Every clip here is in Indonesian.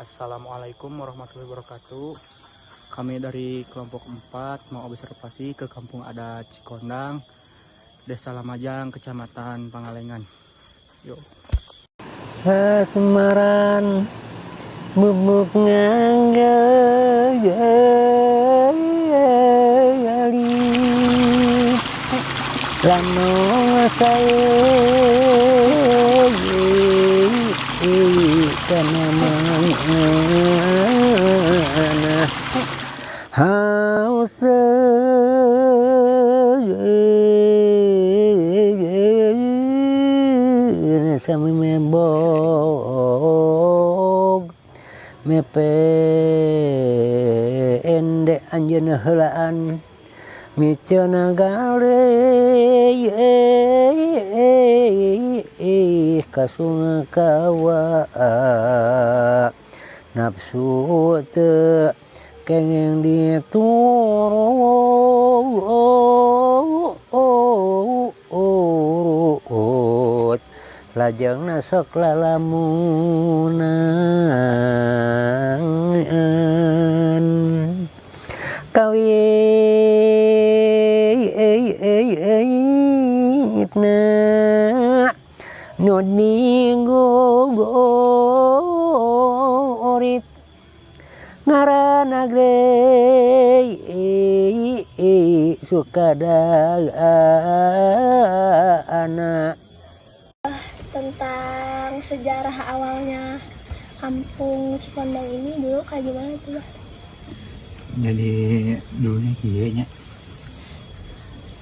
Assalamualaikum warahmatullahi wabarakatuh. Kami dari kelompok 4 mau observasi ke kampung adat Cikondang, Desa Lamajang, Kecamatan Pangalengan. Yuk. Semaran bubuk nganggali lano saya kana mana haus sami membog mepe ende anjeun heulaan micana gale kasuna kawa nafsu teu kenging diturut lajengna sok lalamunan kawitna nodinggorit ngaranna grey sukadana. Tentang sejarah awalnya kampung Cikondang ini dulu kayak gimana tuh, Bah? Jadi dulunya kayaknya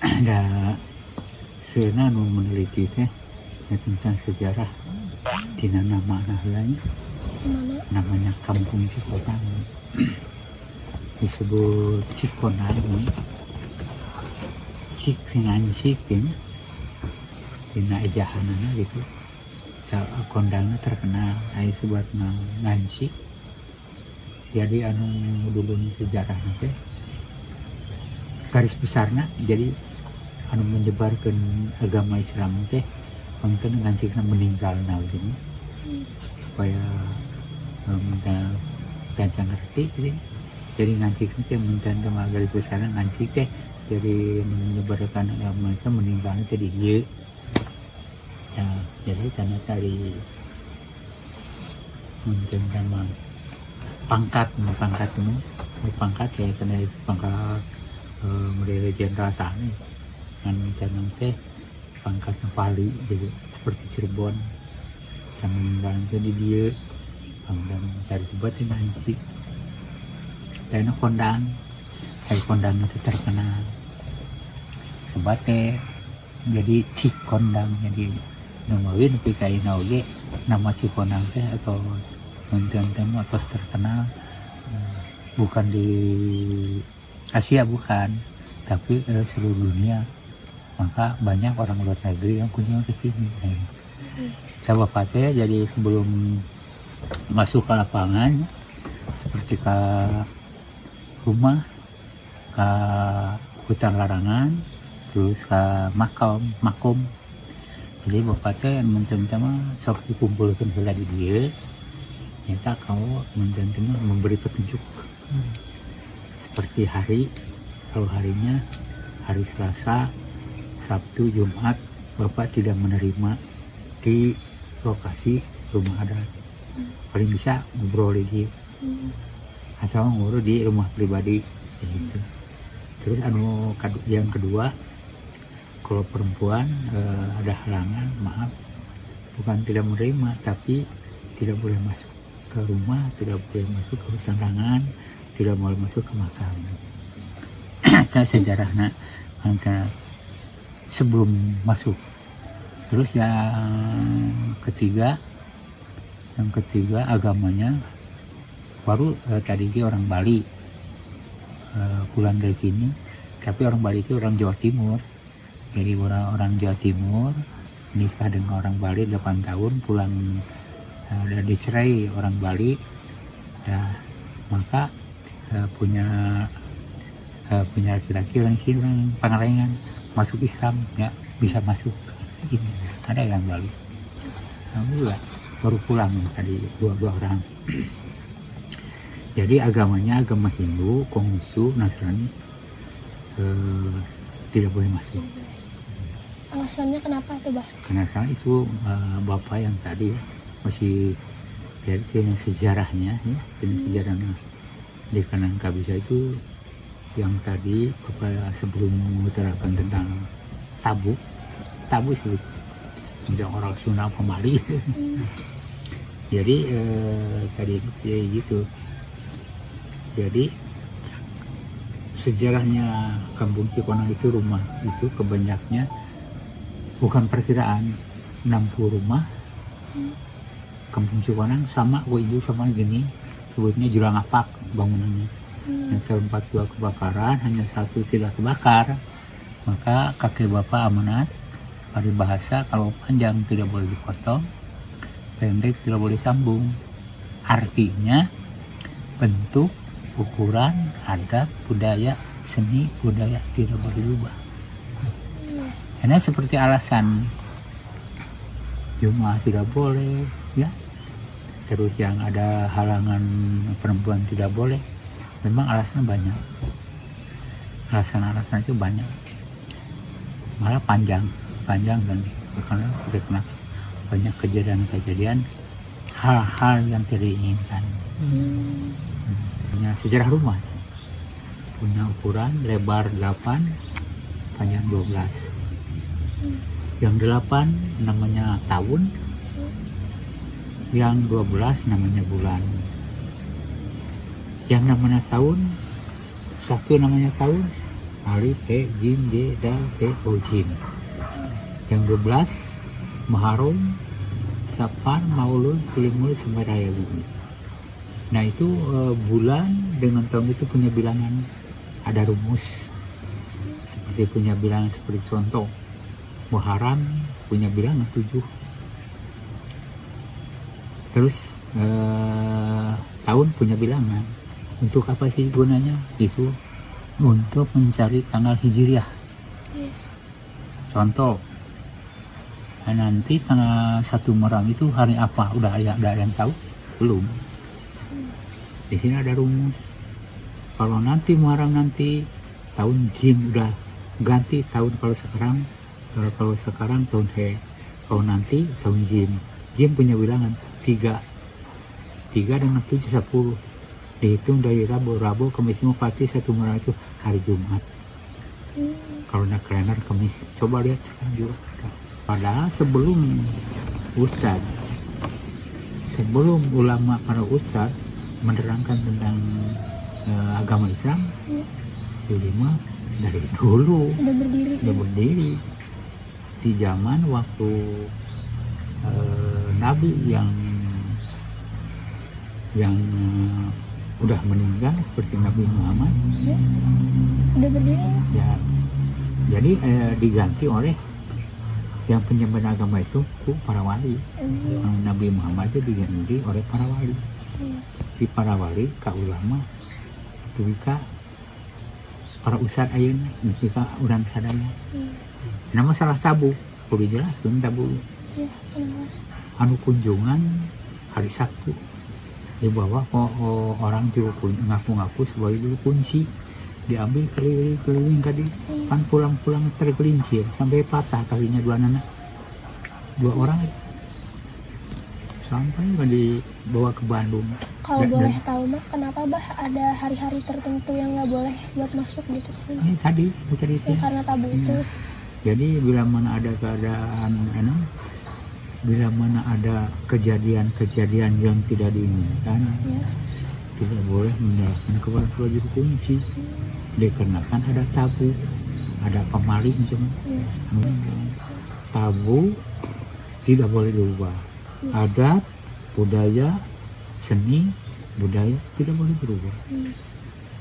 ada seuna nu meneliti teh tentang sejarah tina nama lain namanya kampung Cikondang disebut Cikondang cik dengan cikin dina ejahanana gitu kondangnya terkenal ai sebuatna ngancik. Jadi anu dulu sejarah nanti garis besarnya jadi anu menyebarkan agama Islam teh pangten ngancikna meninggal ini supaya minta ganca ngerti gitu. Jadi ngancikna teh mencan sama garis besarnya ngancik teh jadi menyebarkan agama Islam meninggalnya teh di dieu. Ya, jadi karena cari mungkin sama pangkat ini pangkat ya karena pangkat model jenderal tani kan jangan teh pangkat Pali jadi seperti Cirebon sama meninggal jadi dia dan cari buat sih nanti karena kondang itu terkenal sebabnya jadi Cikondang jadi nomawin pikai nauge nama Cikondang teh atau temu atau terkenal bukan di Asia bukan tapi seluruh dunia, maka banyak orang luar negeri yang kunjungan ke sini. Coba Pak jadi sebelum masuk ke lapangan seperti ke rumah, ke hutan larangan, terus ke makom. Jadi Bapak teh mencama sok dikumpulkan heula di dieu. Nyata kau memberi petunjuk seperti kalau harinya hari Selasa, Sabtu, Jumat Bapak tidak menerima di lokasi rumah adat, paling bisa ngobrol di atau ngobrol di rumah pribadi gitu. Terus yang kedua kalau perempuan ada halangan, maaf bukan tidak menerima tapi tidak boleh masuk ke rumah, tidak boleh masuk ke hutan, tidak boleh masuk ke makam. Sejarahnya angka sebelum masuk. Terus yang ketiga agamanya baru tadi orang Bali pulang dari sini, tapi orang Bali itu orang Jawa Timur. Jadi orang Jawa Timur nikah dengan orang Bali 8 tahun pulang dan dicerai orang Bali ya, maka punya laki-laki orang sini orang Pangalengan masuk Islam ya bisa masuk ini ada yang Bali. Alhamdulillah baru pulang tadi dua orang Jadi agamanya agama Hindu, Konghucu, Nasrani tidak boleh masuk. Alasannya kenapa tuh bah? Karena saat itu bapak yang tadi ya, masih dari sejarahnya ya, dari sejarahnya di kanan kabisa itu yang tadi bapak sebelum mengutarakan tentang tabu sih, tidak orang Sunda pemali. Jadi tadi kayak gitu. Jadi sejarahnya Kampung Cikonang itu rumah itu kebanyaknya bukan perkiraan 60 rumah. Kampung Cikonang sama ibu sama gini sebutnya Julang Apak bangunannya. Yang tahun 42 kebakaran, hanya satu tidak kebakar. Maka kakek bapak amanat paribahasa kalau panjang tidak boleh dipotong, pendek tidak boleh sambung. Artinya bentuk, ukuran, adat, budaya, seni, budaya tidak boleh diubah. Karena seperti alasan Jumat tidak boleh, ya. Terus yang ada halangan perempuan tidak boleh. Memang alasan banyak. Alasan-alasan itu banyak. Malah panjang dan karena banyak kejadian-kejadian hal-hal yang tidak diinginkan. Punya sejarah rumah, punya ukuran lebar 8, panjang 12. Yang 8 namanya tahun, yang 12 namanya bulan. Yang namanya tahun, satu namanya tahun, alif, he, jim, je, dal, he, o, jim. Yang 12 Muharram, Safar, Maulud, Selimul, sampai Raya Bumi. Nah itu bulan dengan tahun itu punya bilangan, ada rumus. Seperti punya bilangan seperti contoh Muharram punya bilangan 7. Terus tahun punya bilangan. Untuk apa sih gunanya? Itu untuk mencari tanggal hijriah. Contoh, nanti tanggal 1 Muharram itu hari apa? Udah ada yang tahu? Belum. Di sini ada rumus. Kalau nanti Muharram nanti tahun Jim udah ganti tahun, kalau sekarang tahun He. Kalau nanti tahun Jim. Jim punya bilangan 3 dengan 7 10. Dihitung dari Rabu, Kamis, Jumat, pasti 1 Muharram itu hari Jumat. Kalau nak kalender Kamis, coba lihat sekarang juga. Padahal sebelum ulama para ustadz menerangkan tentang agama Islam, jadi mah dari dulu sudah berdiri di zaman waktu Nabi yang udah meninggal seperti Nabi Muhammad sudah berdiri ya. Jadi diganti oleh yang penyembah agama itu para wali. Nabi Muhammad itu diganti oleh para wali. Di para wali ka ulama dibika para ustad ayeuna dibika urang sadaya. Nah masalah tabu kudu jelaskeun tabu. Anu kunjungan hari Sabtu dibawa orang juru ngaku-ngaku sebagai juru kunci, diambil keliling tadi kan pulang tergelincir sampai patah kakinya 2 orang sampai dibawa ke Bandung. Kalau boleh tahu mah kenapa bah ada hari-hari tertentu yang nggak boleh buat masuk gitu ke sini? Tadi ya, karena tabu itu. Jadi bila mana ada keadaan bila mana ada kejadian-kejadian yang tidak diinginkan, tidak boleh menyerahkan kepada juru kunci. Dikarenakan ada tabu, ada pemaling cuma. Tabu tidak boleh diubah. Adat, budaya, seni, budaya tidak boleh berubah.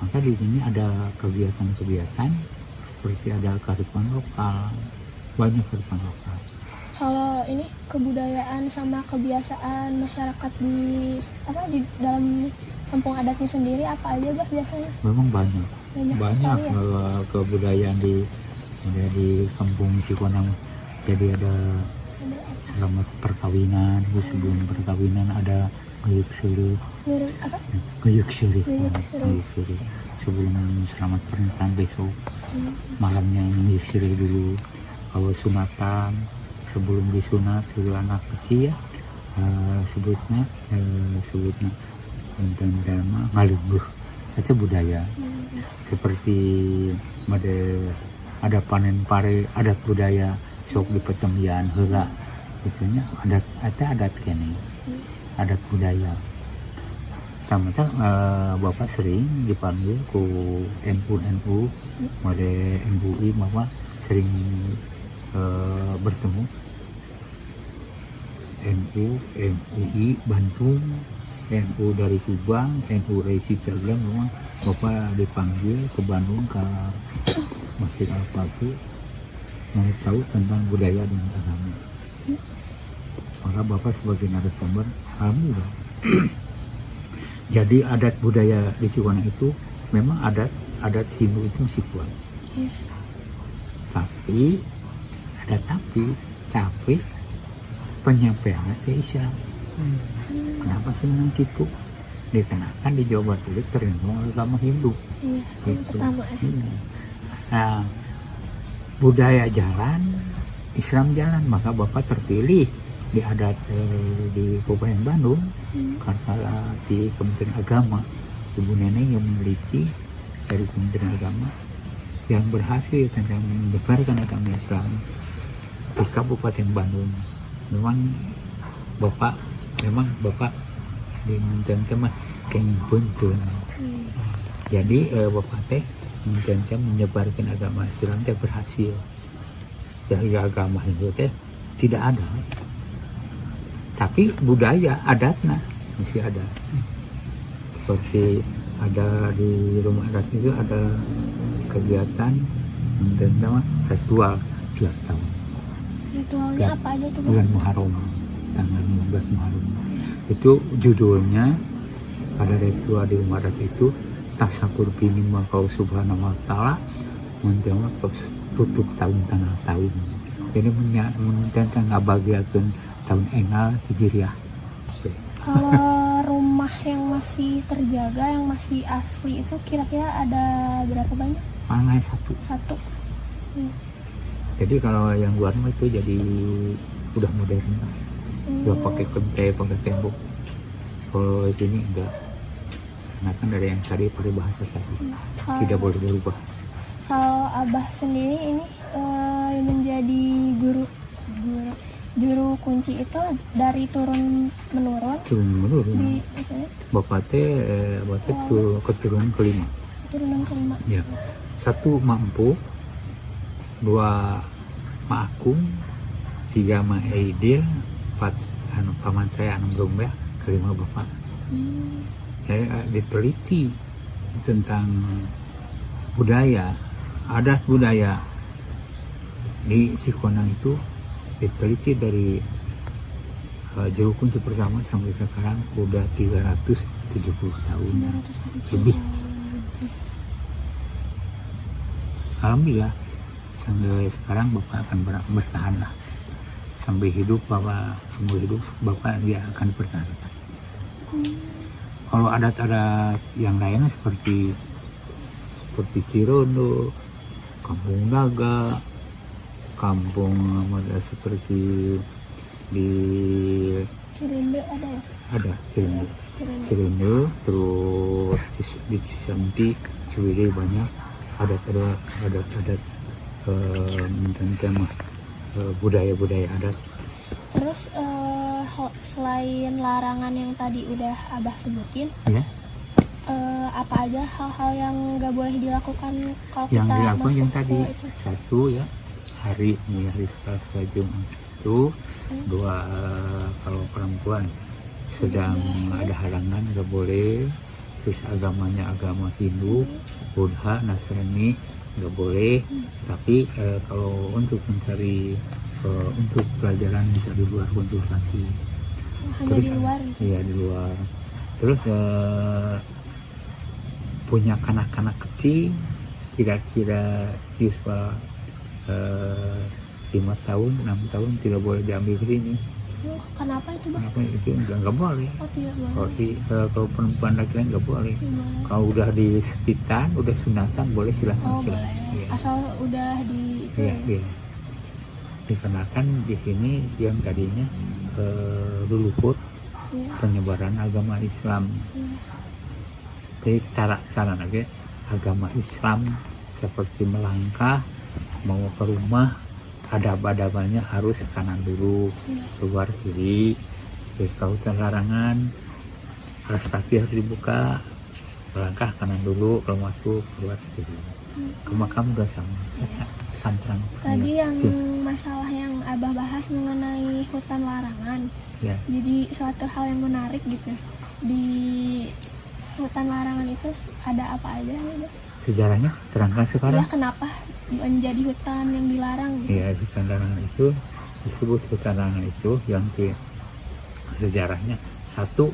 Maka di sini ada kegiatan-kegiatan seperti ada kearifan lokal, banyak kearifan lokal. Kalau ini kebudayaan sama kebiasaan masyarakat di dalam kampung adatnya sendiri apa aja bah biasanya? Memang banyak ya? Kebudayaan di kampung Cikonang. Jadi ada selamat perkawinan, sebelum perkawinan ada ngayuk seuluh, Ngirim apa? Guyuk suri. Guyuk suri. Guyuk suri. Sebelum selamat pernikahan besok, malamnya guyuk suri dulu. Kalau sunatan, sebelum disunat itu anak kecil, sebutnya tentang ngalungguh. Itu budaya. Seperti ada panen pare, adat budaya sok di pertemian heula. Biasanya adat kene. Adat budaya. Tamata Bapak sering dipanggil ku NU, made MUI Bapak sering bertemu NU, MUI Bandung, NU dari Subang, NU dari Cicagang, memang Bapak dipanggil ke Bandung ke Masjid Al-Fatih mau tahu tentang budaya dan agama. Maka Bapak sebagai narasumber, alhamdulillah. Jadi adat budaya di Cikona itu memang adat Hindu itu masih kuat. Tapi ada tapi penyampaiannya ke Islam. Kenapa sih memang gitu? Dikarenakan di Jawa Barat itu tergantung agama Hindu. Gitu. Nah, budaya jalan, Islam jalan, maka Bapak terpilih di adat di Kabupaten Bandung karena di Kementerian Agama, ibu nenek yang meneliti dari Kementerian Agama yang berhasil tentang menyebarkan agama Islam di Kabupaten Bandung. Memang Bapak di Kementerian Kengpunten. Jadi Bapak teh menyebarkan agama Islam teh berhasil. Dari agama Hindu teh tidak ada. Tapi budaya adatnya masih ada. Seperti ada di rumah adat itu ada kegiatan tentang ritual tiap tahun. Ritualnya apa aja tuh? Bulan Muharram, tanggal 15 Muharram. Itu judulnya pada ritual di rumah adat itu tasakur bini makau subhanahu wa ta'ala menjawab tutup tahun tengah tahun. Jadi menentang ngabagiakeun tahun engal hijriah. Kalau rumah yang masih terjaga, yang masih asli itu kira-kira ada berapa banyak? Paling satu. Jadi kalau yang luar itu jadi udah modern, udah pakai kentai, pakai tembok. Kalau ini enggak, karena kan dari yang tadi pakai bahasa tadi, tidak boleh dirubah. Kalau Abah sendiri ini menjadi juru kunci itu dari turun menurun. Di, Bapak keturunan kelima. Turunan kelima. Ya. 1 mampu, 2 Maakum, 3 Maidil, 4 paman saya Anam Gombeh, kelima Bapak. Saya diteliti tentang budaya, adat budaya di Cikona itu diteliti dari juru kunci pertama sampai sekarang udah 370 tahun lebih. Alhamdulillah sampai sekarang Bapak akan bertahan lah. Sampai hidup Bapak, semua hidup Bapak dia akan pertahankan. Kalau adat-adat yang lainnya seperti Cirondo, Kampung Naga, kampung ada seperti di Cirende ada ya? Ada Cirende, terus di Cisanti, Ciwidey banyak adat tentang budaya adat. Terus selain larangan yang tadi udah Abah sebutin, Ya. Apa aja hal-hal yang nggak boleh dilakukan kalau Yang kita dilakukan masuk yang ke tadi itu? 1 ya hari Selasa Jumat 1, 2 kalau perempuan sedang ada halangan nggak boleh, terus agamanya agama Hindu, Buddha, Nasrani nggak boleh, tapi kalau untuk mencari untuk pelajaran bisa di luar konsultasi. Hanya Terus, di luar. Iya di luar. Terus punya kanak-kanak kecil kira-kira siswa 5 tahun, 6 tahun tidak boleh diambil ke sini. Oh, kenapa itu bah? Kenapa itu nggak boleh. Oh tidak boleh. Kalau perempuan laki-laki nggak boleh. Tidak boleh. Kalau udah di sepitan, udah sunatan boleh silahkan. Oh boleh. Silahkan. Iya. Asal udah di itu. Iya, iya. Dikarenakan di sini yang tadinya luput Iya. penyebaran agama Islam. Iya. Jadi cara lagi agama Islam seperti melangkah mau ke rumah, adab-adabannya harus kanan dulu, Iya. keluar kiri, ke hutan larangan, alas kaki harus dibuka, melangkah kanan dulu, kalau masuk keluar kiri. Ke makam juga sama, santrang. Tadi Iya. yang masalah yang Abah bahas mengenai hutan larangan. Ya. Jadi suatu hal yang menarik gitu. Di hutan larangan itu ada apa aja? Abah? Sejarahnya terangkan sekarang. Ya kenapa menjadi hutan yang dilarang gitu? Ya, hutan larangan itu disebut hutan larangan itu yang sejarahnya satu,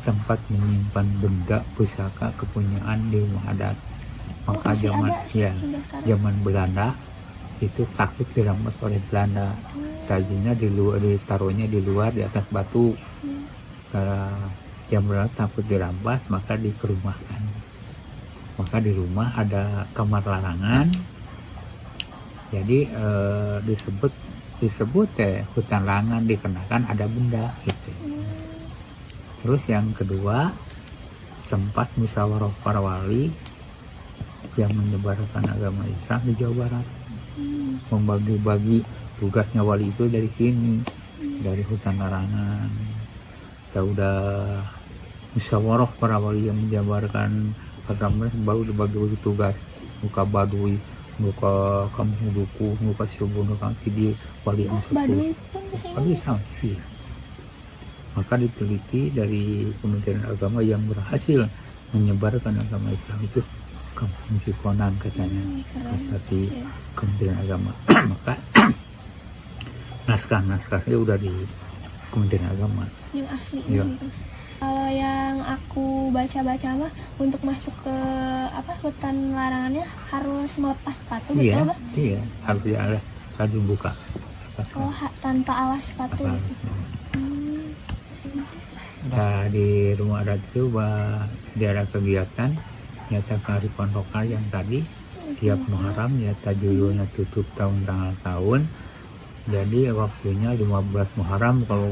tempat menyimpan benda pusaka kepunyaan di rumah adat. Maka masih zaman ada ya hingga sekarang? zaman Belanda itu takut dirampas oleh Belanda. Tadinya ditaruhnya di luar di atas batu. Karena yang Belanda takut dirampas maka dikerumahkan. Maka di rumah ada kamar larangan. Jadi disebut hutan larangan dikarenakan ada benda gitu. Terus yang kedua, tempat musyawarah para wali yang menyebarkan agama Islam di Jawa Barat. Membagi-bagi tugasnya wali itu dari sini, dari hutan larangan. Kita udah musyawarah para wali yang menjabarkan agama, baru dibagi-bagi tugas. Muka Baduy, muka kampung Duku, muka Siobon, muka Sidi, wali yang Baduy pun kesini. Baduy sama iya. Maka diteliti dari Kementerian Agama yang berhasil menyebarkan agama Islam itu Kampung Cikonang katanya, Keren. prestasi Iya. Kementerian Agama. Maka naskah-naskahnya udah di Kementerian Agama. Yang asli Iya. gitu. Kalau yang aku baca-baca mah untuk masuk ke hutan larangannya harus melepas sepatu Iya, betul bah? iya, harus harus dibuka. Oh tanpa alas sepatu Apa? gitu. Nah, di rumah adat itu ada kegiatan nyata kearifan lokal yang tadi tiap Muharram nyata judulnya tutup tahun. Jadi waktunya 15 Muharram kalau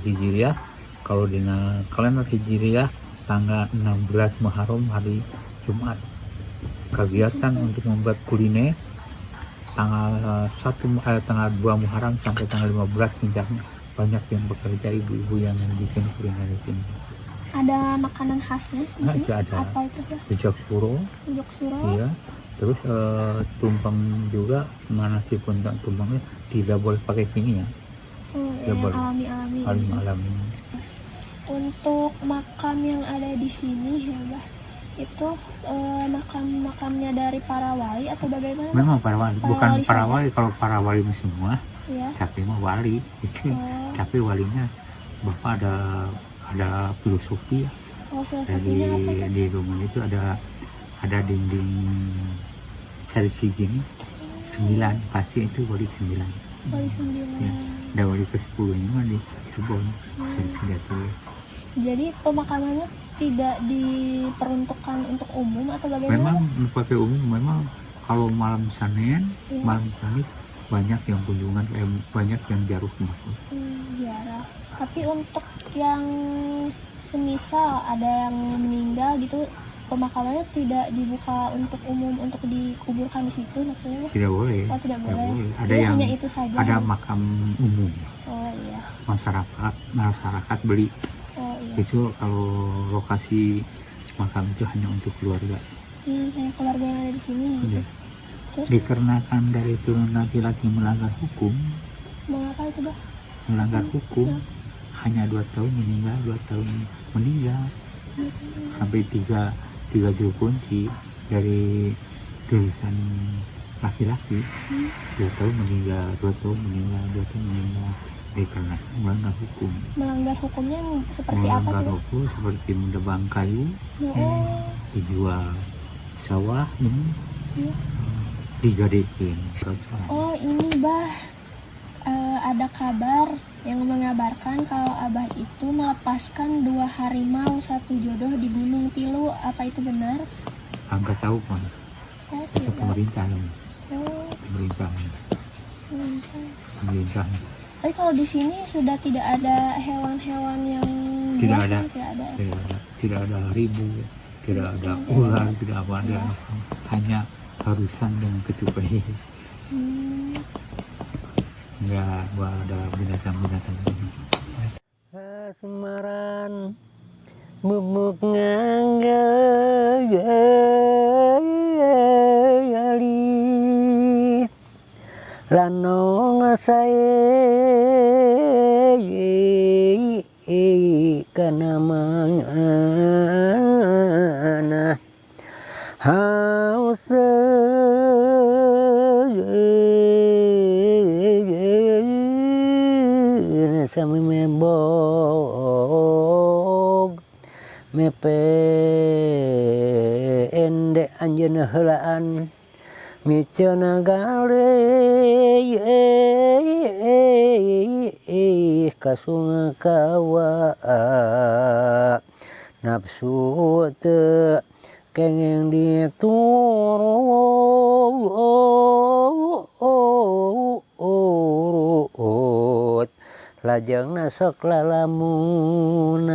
Hijriah, kalau di kalender Hijriah tanggal 16 Muharram hari Jumat. Kegiatan untuk membuat kuliner tanggal 2 Muharram sampai tanggal 15 puncaknya. Banyak yang bekerja, ibu-ibu yang bikin kuliner di sini. Ada makanan khasnya di Nah, sini? itu ada. Apa itu bah? Rujak puro, Rujak suro. iya. Terus tumpeng juga, mana sih pun tumpengnya tidak boleh pakai kimia, Oh, Ya, yang boleh. alami-alami. malam Untuk makam yang ada di sini ya bah, itu makam-makamnya dari para wali atau bagaimana? Memang para wali, Para bukan wali para saja? wali. Kalau para wali semua, Ya. tapi mah wali. Gitu. Oh, Tapi walinya bapak ada filosofi ya. oh Jadi filosofinya apa tuh? di rumah itu ada dinding seri gini 9, pasti itu wali 9. Wali 9. Ya. Ada wali ke-10 nya mah di Cirebon. Jadi tuh. Jadi pemakamannya tidak diperuntukkan untuk umum atau bagaimana? Memang pakai umum, memang kalau malam Senin, Iya. malam Kamis banyak yang kunjungan, banyak yang jaruh masuk. Jarak. Tapi untuk yang semisal ada yang meninggal gitu, pemakamannya tidak dibuka untuk umum untuk dikuburkan di situ maksudnya? Mas? Tidak boleh. Oh tidak Tidak boleh. boleh. Ada Jadi yang hanya itu saja. ada makam umum, Oh iya. masyarakat beli. Oh iya. Itu kalau lokasi makam itu hanya untuk keluarga. Hanya keluarga yang ada di sini. Gitu. Iya. Terus Dikarenakan dari turun laki-laki melanggar hukum, mengapa itu bah? melanggar hukum hanya 2 tahun meninggal, 2 tahun meninggal, sampai tiga juru kunci dari tulisan laki-laki 2 tahun meninggal, 2 tahun meninggal, 2 tahun meninggal, dikarenakan melanggar hukum. Melanggar hukumnya yang seperti apa Melanggar tuh? hukum seperti menebang kayu, Oh, dijual sawah ini iya. digadekin. Oh ini bah, ada kabar yang mengabarkan kalau Abah itu melepaskan 2 harimau 1 jodoh di Gunung Tilu. Apa itu benar? Angkat tahu kan Oh, itu tidak. pemerintah Oh, pemerintah hmm. pemerintah Tapi kalau di sini sudah tidak ada hewan-hewan yang Tidak buas, ada. kan? tidak ada harimau, tidak ada ular, tidak apa ada, hanya harusan dan ketupai. Hmm. Nggak ada binatang-binatang. Asmaran bubuk nganggali lanong sae kana mangana haus sami mebog mepe ende anjeuna heulaan micana gale kasunga kawa nafsu teu kengeng diturut lajengna sok lalamunan